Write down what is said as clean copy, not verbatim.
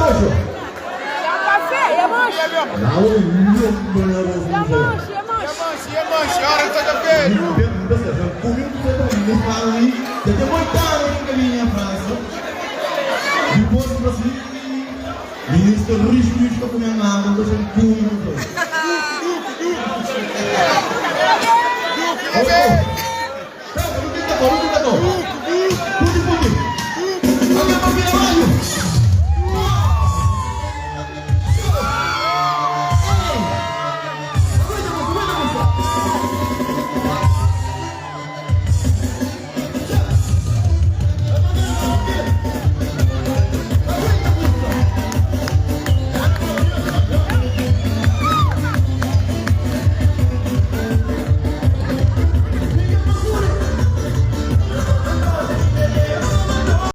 moche. É manche. Não, É manche. É manche, a hora que tá feio. C'était mon temps que minha frase. Depois você ministro riche que minha mãe você tudo. Oh, oh. Tá,